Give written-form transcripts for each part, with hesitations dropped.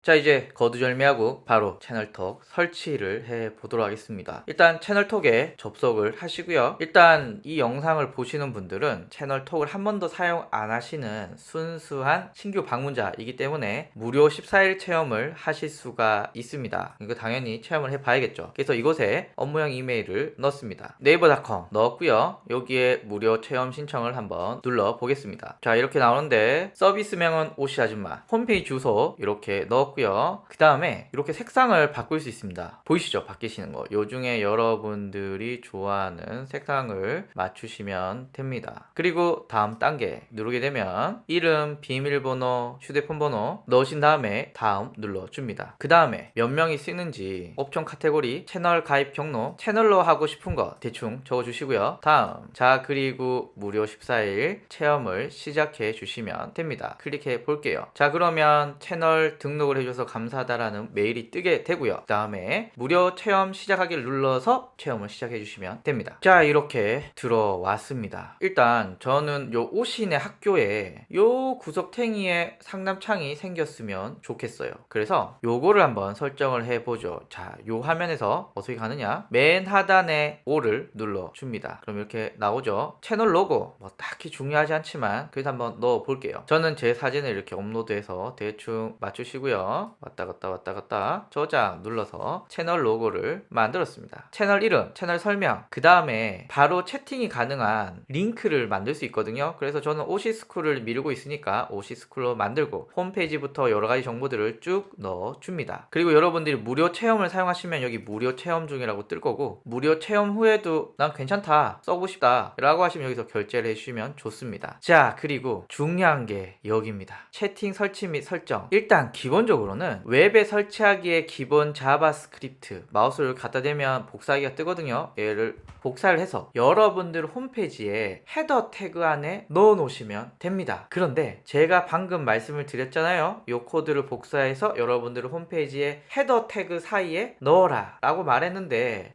자, 이제 거두절미하고 바로 채널톡 설치를 해 보도록 하겠습니다. 일단 채널톡에 접속을 하시고요. 일단 이 영상을 보시는 분들은 채널톡을 한 번도 사용 안 하시는 순수한 신규 방문자이기 때문에 무료 14일 체험을 하실 수가 있습니다. 이거 당연히 체험을 해 봐야겠죠. 그래서 이곳에 업무용 이메일을 넣습니다. 네이버닷컴 넣었고요. 여기에 무료 체험 신청을 한번 눌러 보겠습니다. 자, 이렇게 나오는데 서비스명은 오시 아줌마, 홈페이지 주소 이렇게 넣었고요. 그 다음에 이렇게 색상을 바꿀 수 있습니다. 보이시죠? 바뀌시는 거. 요 중에 여러분들이 좋아하는 색상을 맞추시면 됩니다. 그리고 다음 단계 누르게 되면 이름, 비밀번호, 휴대폰 번호 넣으신 다음에 다음 눌러줍니다. 그 다음에 몇 명이 쓰는지 옵션 카테고리, 채널 가입 경로, 채널로 하고 싶은 거 대충 적어주시고요. 다음, 자, 그리고 무료 14일 체험을 시작해 주시면 됩니다. 클릭해 볼게요. 자, 그러면 채널 등록을 해줘서 감사하다라는 메일이 뜨게 되고요. 그 다음에 무료 체험 시작하기를 눌러서 체험을 시작해 주시면 됩니다. 자, 이렇게 들어왔습니다. 일단 저는 요 오신의 학교에 요 구석탱이에 상담창이 생겼으면 좋겠어요. 그래서 요거를 한번 설정을 해보죠. 자, 요 화면에서 어떻게 가느냐, 맨 하단에 5를 눌러줍니다. 그럼 이렇게 나오죠. 채널 로고 뭐 딱히 중요하지 않지만 그래도 한번 넣어 볼게요. 저는 제 사진을 이렇게 업로드해서 대충 맞추시고요. 왔다 갔다 저장 눌러서 채널 로고를 만들었습니다. 채널 이름, 채널 설명, 그 다음에 바로 채팅이 가능한 링크를 만들 수 있거든요. 그래서 저는 오시스쿨을 미루고 있으니까 오시스쿨로 만들고 홈페이지부터 여러가지 정보들을 쭉 넣어줍니다. 그리고 여러분들이 무료 체험을 사용하시면 여기 무료 체험 중이라고 뜰 거고, 무료 체험 후에도 난 괜찮다, 써보고 싶다 라고 하시면 여기서 결제를 해주시면 좋습니다. 자, 그리고 중요한 게 여기입니다. 채팅 설치 및 설정. 일단 기본적으로는 웹에 설치하기에 기본 자바스크립트, 마우스를 갖다 대면 복사하기가 뜨거든요. 얘를 복사를 해서 여러분들 홈페이지에 헤더 태그 안에 넣어 놓으시면 됩니다. 그런데 제가 방금 말씀을 드렸잖아요. 이 코드를 복사해서 여러분들 홈페이지에 헤더 태그 사이에 넣어라 라고 말했는데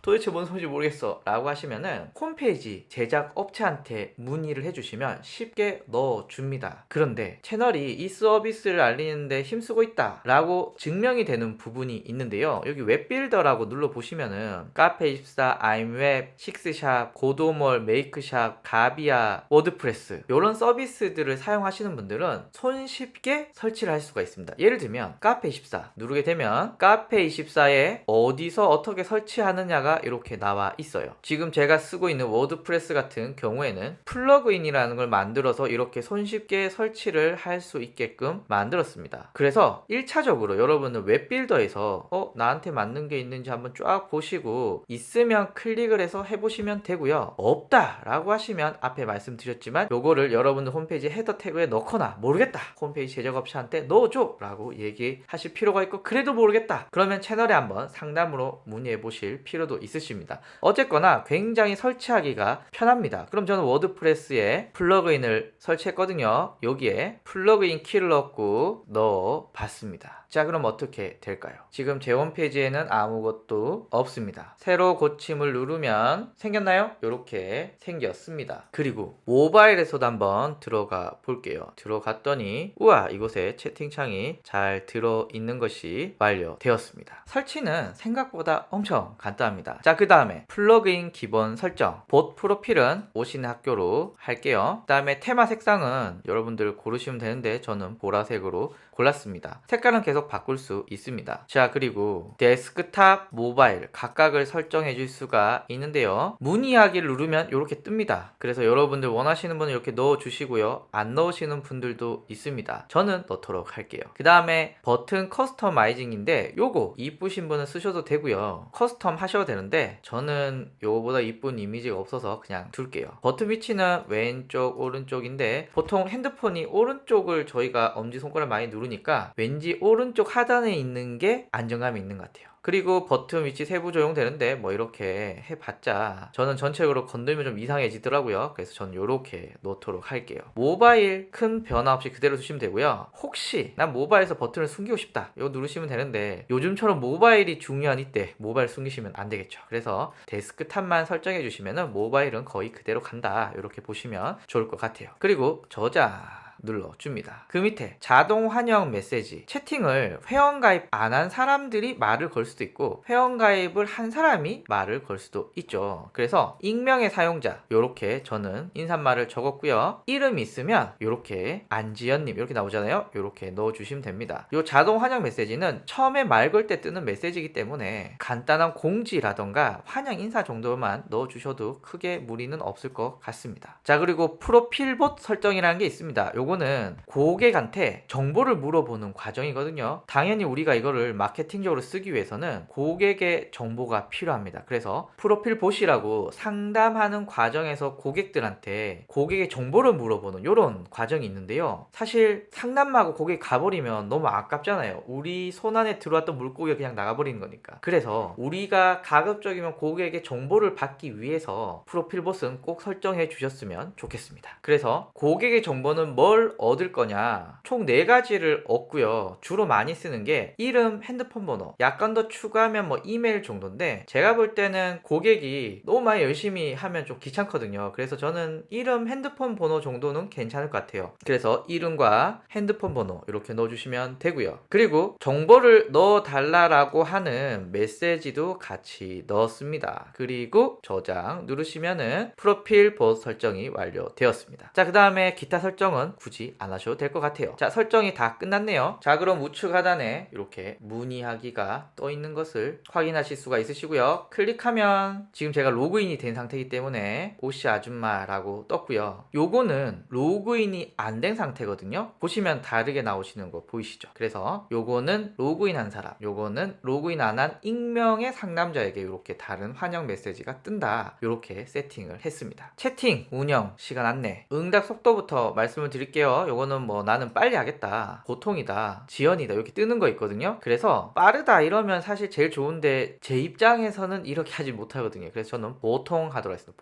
도대체 뭔 소리인지 모르겠어 라고 하시면은 홈페이지 제작 업체한테 문의를 해주시면 쉽게 넣어줍니다. 그런데 채널이 이 서비스를 알리는데 힘쓰고 있다 라고 증명이 되는 부분이 있는데요. 여기 웹빌더라고 눌러보시면은 카페24, 아임웹, 식스샵, 고도몰, 메이크샵, 가비아, 워드프레스 이런 서비스들을 사용하시는 분들은 손쉽게 설치를 할 수가 있습니다. 예를 들면 카페24 누르게 되면 카페24에 어디서 어떻게 설치하느냐가 이렇게 나와 있어요. 지금 제가 쓰고 있는 워드프레스 같은 경우에는 플러그인이라는 걸 만들어서 이렇게 손쉽게 설치를 할 수 있게끔 만들었습니다. 그래서 1차적으로 여러분은 웹빌더에서 나한테 맞는 게 있는지 한번 쫙 보시고 있으면 클릭을 해서 해보시면 되고요. 없다 라고 하시면 앞에 말씀드렸지만 요거를 여러분들 홈페이지 헤더 태그에 넣거나 모르겠다, 홈페이지 제작업체한테 넣어줘 라고 얘기하실 필요가 있고, 그래도 모르겠다 그러면 채널에 한번 상담으로 문의해 보실 필요도 있으십니다. 어쨌거나 굉장히 설치하기가 편합니다. 그럼 저는 워드프레스에 플러그인을 설치했거든요. 여기에 플러그인 키를 넣고 넣어 봤습니다. 자, 그럼 어떻게 될까요? 지금 제 홈페이지에는 아무것도 없습니다. 새로 고침을 누르면 생겼나요? 이렇게 생겼습니다. 그리고 모바일에서도 한번 들어가 볼게요. 들어갔더니 우와, 이곳에 채팅창이 잘 들어있는 것이 완료되었습니다. 설치는 생각보다 엄청 간단합니다. 자, 그 다음에 플러그인 기본 설정, 봇 프로필은 오시는 학교로 할게요. 그 다음에 테마 색상은 여러분들 고르시면 되는데 저는 보라색으로 골랐습니다. 색깔은 계속 바꿀 수 있습니다. 자, 그리고 데스크탑, 모바일 각각을 설정해 줄 수가 있는데요. 문의하기를 누르면 이렇게 뜹니다. 그래서 여러분들 원하시는 분은 이렇게 넣어 주시고요. 안 넣으시는 분들도 있습니다. 저는 넣도록 할게요. 그 다음에 버튼 커스터마이징인데 요거 이쁘신 분은 쓰셔도 되고요. 커스텀 하셔도 되는데 저는 요거보다 이쁜 이미지가 없어서 그냥 둘게요. 버튼 위치는 왼쪽 오른쪽인데 보통 핸드폰이 오른쪽을 저희가 엄지손가락 많이 누르니까 왠지 오른쪽 하단에 있는 게 안정감이 있는 것 같아요. 그리고 버튼 위치 세부 조정되는데 뭐 이렇게 해봤자 저는 전체적으로 건들면 좀 이상해지더라고요. 그래서 저는 이렇게 놓도록 할게요. 모바일 큰 변화 없이 그대로 두시면 되고요. 혹시 난 모바일에서 버튼을 숨기고 싶다, 이거 누르시면 되는데 요즘처럼 모바일이 중요한 이때 모바일 숨기시면 안 되겠죠. 그래서 데스크탑만 설정해 주시면은 모바일은 거의 그대로 간다, 이렇게 보시면 좋을 것 같아요. 그리고 저장 눌러줍니다. 그 밑에 자동 환영 메시지, 채팅을 회원가입 안 한 사람들이 말을 걸 수도 있고 회원가입을 한 사람이 말을 걸 수도 있죠. 그래서 익명의 사용자 요렇게 저는 인사말을 적었고요. 이름 있으면 요렇게 안지연님 이렇게 나오잖아요. 요렇게 넣어주시면 됩니다. 요 자동 환영 메시지는 처음에 말 걸 때 뜨는 메시지이기 때문에 간단한 공지라던가 환영 인사 정도만 넣어주셔도 크게 무리는 없을 것 같습니다. 자, 그리고 프로필 봇 설정이라는 게 있습니다. 요거는 고객한테 정보를 물어보는 과정이거든요. 당연히 우리가 이거를 마케팅적으로 쓰기 위해서는 고객의 정보가 필요합니다. 그래서 프로필 봇이라고 상담하는 과정에서 고객들한테 고객의 정보를 물어보는 이런 과정이 있는데요. 사실 상담하고 고객 가버리면 너무 아깝잖아요. 우리 손안에 들어왔던 물고기가 그냥 나가버리는 거니까. 그래서 우리가 가급적이면 고객의 정보를 받기 위해서 프로필 봇은 꼭 설정해 주셨으면 좋겠습니다. 그래서 고객의 정보는 뭘 얻을 거냐, 총 4가지를 얻고요. 주로 많이 쓰는 게 이름, 핸드폰 번호, 약간 더 추가하면 뭐 이메일 정도인데 제가 볼 때는 고객이 너무 많이 열심히 하면 좀 귀찮거든요. 그래서 저는 이름, 핸드폰 번호 정도는 괜찮을 것 같아요. 그래서 이름과 핸드폰 번호 이렇게 넣어주시면 되고요. 그리고 정보를 넣어달라고 하는 메시지도 같이 넣었습니다. 그리고 저장 누르시면은 프로필 봇 설정이 완료되었습니다. 자, 그 다음에 기타 설정은 굳이 안 하셔도 될 것 같아요. 자, 설정이 다 끝났네요. 자, 그럼 우측 하단에 이렇게 문의하기가 떠 있는 것을 확인하실 수가 있으시고요. 클릭하면 지금 제가 로그인이 된 상태이기 때문에 오씨 아줌마라고 떴고요. 요거는 로그인이 안 된 상태거든요. 보시면 다르게 나오시는 거 보이시죠? 그래서 요거는 로그인 한 사람, 요거는 로그인 안 한 익명의 상담자에게 이렇게 다른 환영 메시지가 뜬다. 이렇게 세팅을 했습니다. 채팅, 운영, 시간 안내, 응답 속도부터 말씀을 드릴게요. 요거는 뭐 나는 빨리 하겠다, 보통이다, 지연이다 이렇게 뜨는 거 있거든요. 그래서 빠르다 이러면 사실 제일 좋은데 제 입장에서는 이렇게 하지 못하거든요. 그래서 저는 보통 하도록 했습니다.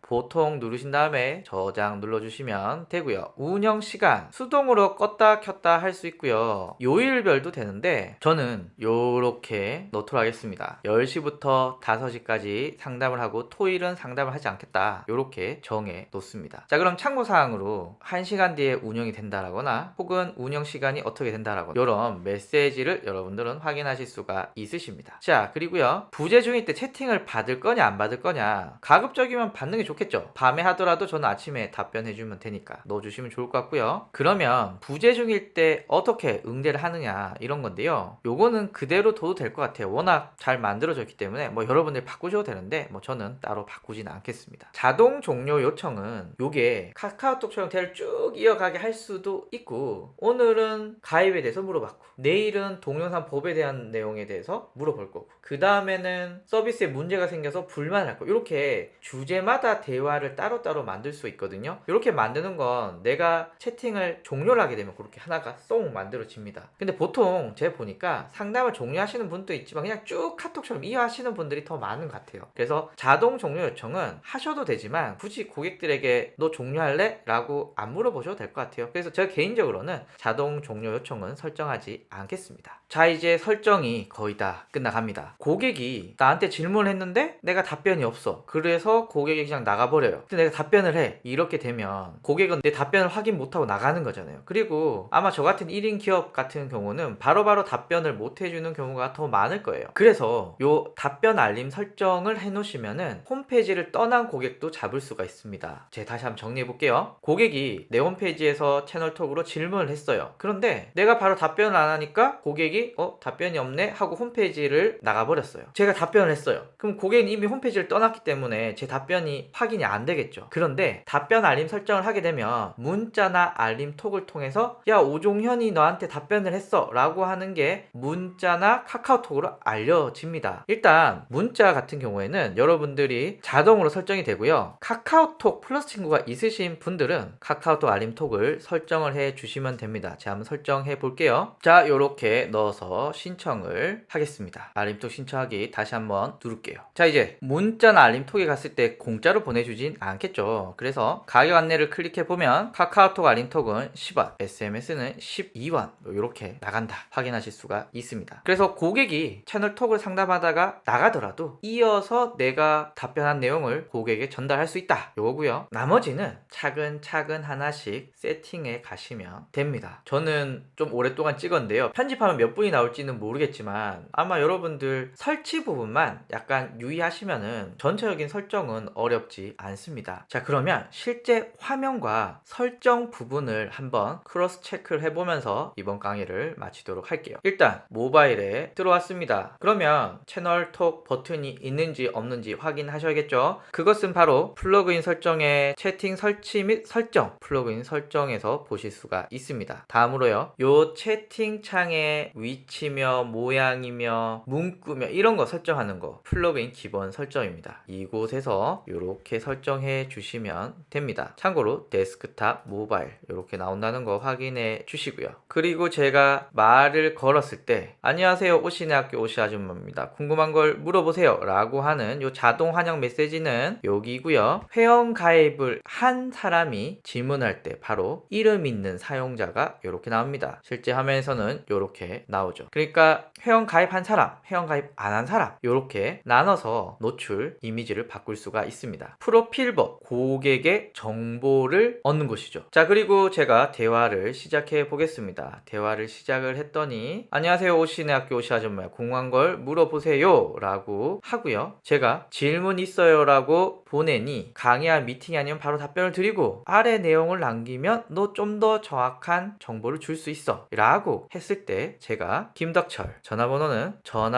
보통 누르신 다음에 저장 눌러주시면 되고요. 운영 시간 수동으로 껐다 켰다 할 수 있고요. 요일별도 되는데 저는 요렇게 넣도록 하겠습니다. 10시부터 5시까지 상담을 하고 토일은 상담을 하지 않겠다. 요렇게 정해 놓습니다. 자, 그럼 참고사항으로 1시간 뒤에 운영이 된다라거나 혹은 운영 시간이 어떻게 된다라거나 이런 메시지를 여러분들은 확인하실 수가 있으십니다. 자, 그리고요. 부재 중일 때 채팅을 받을 거냐 안 받을 거냐, 가급적이면 받는 게 좋겠죠. 밤에 하더라도 저는 아침에 답변해주면 되니까 넣어주시면 좋을 것 같고요. 그러면 부재 중일 때 어떻게 응대를 하느냐 이런 건데요. 요거는 그대로 둬도 될 것 같아요. 워낙 잘 만들어졌기 때문에 뭐 여러분들이 바꾸셔도 되는데 뭐 저는 따로 바꾸지는 않겠습니다. 자동 종료 요청은 요게 카카오톡처럼 대화를 쭉 이어가게 할 수도 있고, 오늘은 가입에 대해서 물어봤고 내일은 동영상 법에 대한 내용에 대해서 물어볼 거고 그 다음에는 서비스에 문제가 생겨서 불만을 할 거, 이렇게 주제마다 대화를 따로따로 만들 수 있거든요. 이렇게 만드는 건 내가 채팅을 종료를 하게 되면 그렇게 하나가 쏙 만들어집니다. 근데 보통 제가 보니까 상담을 종료하시는 분도 있지만 그냥 쭉 카톡처럼 이어하시는 분들이 더 많은 것 같아요. 그래서 자동 종료 요청은 하셔도 되지만 굳이 고객들에게 너 종료할래? 라고 안 물어보셔도 될 것 같아요. 그래서 제가 개인적으로는 자동 종료 요청은 설정하지 않겠습니다. 자, 이제 설정이 거의 다 끝나갑니다. 고객이 나한테 질문을 했는데 내가 답변이 없어. 그래서 고객이 그냥 나가버려요. 근데 내가 답변을 해. 이렇게 되면 고객은 내 답변을 확인 못하고 나가는 거잖아요. 그리고 아마 저 같은 1인 기업 같은 경우는 바로바로 답변을 못 해주는 경우가 더 많을 거예요. 그래서 요 답변 알림 설정을 해놓으시면은 홈페이지를 떠난 고객도 잡을 수가 있습니다. 제가 다시 한번 정리해 볼게요. 고객이 내 홈페이지에서 채널톡으로 질문을 했어요. 그런데 내가 바로 답변을 안 하니까 고객이 답변이 없네 하고 홈페이지를 나가버렸어요. 제가 답변을 했어요. 그럼 고객은 이미 홈페이지를 떠났기 때문에 제 답변이 확인이 안 되겠죠. 그런데 답변 알림 설정을 하게 되면 문자나 알림 톡을 통해서 야, 오종현이 너한테 답변을 했어 라고 하는 게 문자나 카카오톡으로 알려집니다. 일단 문자 같은 경우에는 여러분들이 자동으로 설정이 되고요. 카카오톡 플러스 친구가 있으신 분들은 카카오톡 알림톡을 설정을 해 주시면 됩니다. 제가 한번 설정해 볼게요. 자, 요렇게 넣어서 신청을 하겠습니다. 알림톡 신청하기 다시 한번 누를게요. 자, 이제 문자나 알림톡에 갔을 때 공짜로 보내주진 않겠죠. 그래서 가격 안내를 클릭해 보면 카카오톡 알림톡은 10원, SMS는 12원 이렇게 나간다 확인하실 수가 있습니다. 그래서 고객이 채널톡을 상담하다가 나가더라도 이어서 내가 답변한 내용을 고객에게 전달할 수 있다 요거고요. 나머지는 차근차근 하나씩 세팅에 가시면 됩니다. 저는 좀 오랫동안 찍었는데요. 편집하면 몇 분이 나올지는 모르겠지만 아마 여러분들 설치 부분만 약간 유의하시면은 전체적인 설정은 어렵지 않습니다. 자, 그러면 실제 화면과 설정 부분을 한번 크로스 체크를 해보면서 이번 강의를 마치도록 할게요. 일단 모바일에 들어왔습니다. 그러면 채널톡 버튼이 있는지 없는지 확인하셔야겠죠. 그것은 바로 플러그인 설정의 채팅 설치 및 설정, 플러그인 설정에서 보실 수가 있습니다. 다음으로요, 요 채팅창의 위치며 모양이며 문구며 이런 거 설정하는 거 플러그인 기본 설정입니다. 이곳에서 이렇게 설정해 주시면 됩니다. 참고로 데스크탑, 모바일 이렇게 나온다는 거 확인해 주시고요. 그리고 제가 말을 걸었을 때 안녕하세요, 오신의 학교 오시 아줌마입니다. 궁금한 걸 물어보세요 라고 하는 요 자동 환영 메시지는 여기고요. 회원 가입을 한 사람이 질문할 때 바로 이름 있는 사용자가 이렇게 나옵니다. 실제 화면에서는 이렇게 나오죠. 그러니까 회원 가입한 사람, 회원 가입 안 한 사람 이렇게 나눠서 노출 이미지를 바꿀 수가 있습니다. 프로필법, 고객의 정보를 얻는 곳이죠. 자, 그리고 제가 대화를 시작해 보겠습니다. 대화를 시작을 했더니 안녕하세요, 오신의 학교 오시 아줌마야. 궁금한 걸 물어보세요 라고 하고요. 제가 질문 있어요 라고 보내니 강의와 미팅이 아니면 바로 답변을 드리고 아래 내용을 남기면 너 좀 더 정확한 정보를 줄 수 있어 라고 했을 때 제가 김덕철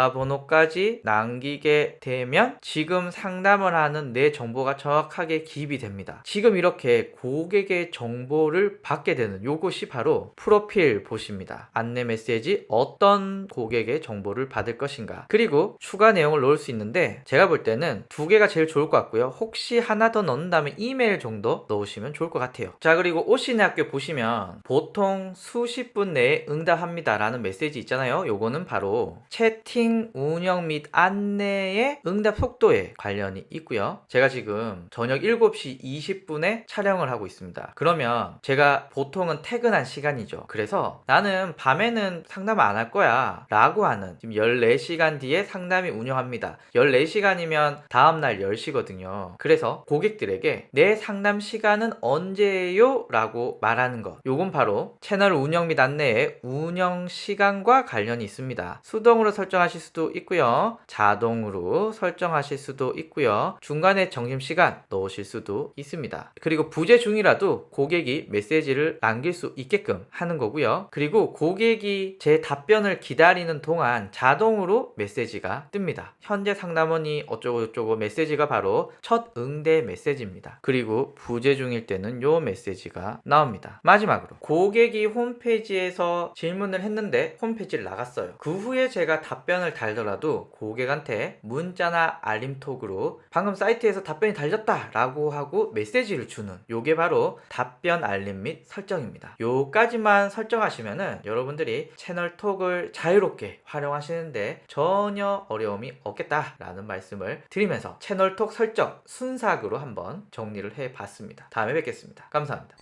전화번호까지 남기게 되면 지금 상담을 하는 내 정보가 정확하게 기입이 됩니다. 지금 이렇게 고객의 정보를 받게 되는 요것이 바로 프로필 보십니다. 안내 메시지 어떤 고객의 정보를 받을 것인가, 그리고 추가 내용을 넣을 수 있는데 제가 볼 때는 두 개가 제일 좋을 것 같고요. 혹시 하나 더 넣는다면 이메일 정도 넣으시면 좋을 것 같아요. 자, 그리고 오신의 학교 보시면 보통 수십 분 내에 응답합니다 라는 메시지 있잖아요. 요거는 바로 채팅 운영 및 안내의 응답 속도에 관련이 있고요. 제가 지금 저녁 7시 20분에 촬영을 하고 있습니다. 그러면 제가 보통은 퇴근한 시간이죠. 그래서 나는 밤에는 상담 안 할 거야 라고 하는, 지금 14시간 뒤에 상담이 운영합니다. 14시간이면 다음날 10시거든요. 그래서 고객들에게 내 상담 시간은 언제예요? 라고 말하는 것, 요건 바로 채널 운영 및 안내의 운영 시간과 관련이 있습니다. 수동으로 설정하실 수도 있고요, 자동으로 설정하실 수도 있고요, 중간에 점심시간 넣으실 수도 있습니다. 그리고 부재 중이라도 고객이 메시지를 남길 수 있게끔 하는 거고요. 그리고 고객이 제 답변을 기다리는 동안 자동으로 메시지가 뜹니다. 현재 상담원이 어쩌고저쩌고 메시지가 바로 첫 응대 메시지입니다. 그리고 부재 중일 때는 요 메시지가 나옵니다. 마지막으로 고객이 홈페이지에서 질문을 했는데 홈페이지를 나갔어요. 그 후에 제가 답변을 달더라도 고객한테 문자나 알림톡으로 방금 사이트에서 답변이 달렸다 라고 하고 메시지를 주는, 요게 바로 답변 알림 및 설정입니다. 요까지만 설정하시면은 여러분들이 채널톡을 자유롭게 활용하시는데 전혀 어려움이 없겠다라는 말씀을 드리면서 채널톡 설정 순삭으로 한번 정리를 해봤습니다. 다음에 뵙겠습니다. 감사합니다.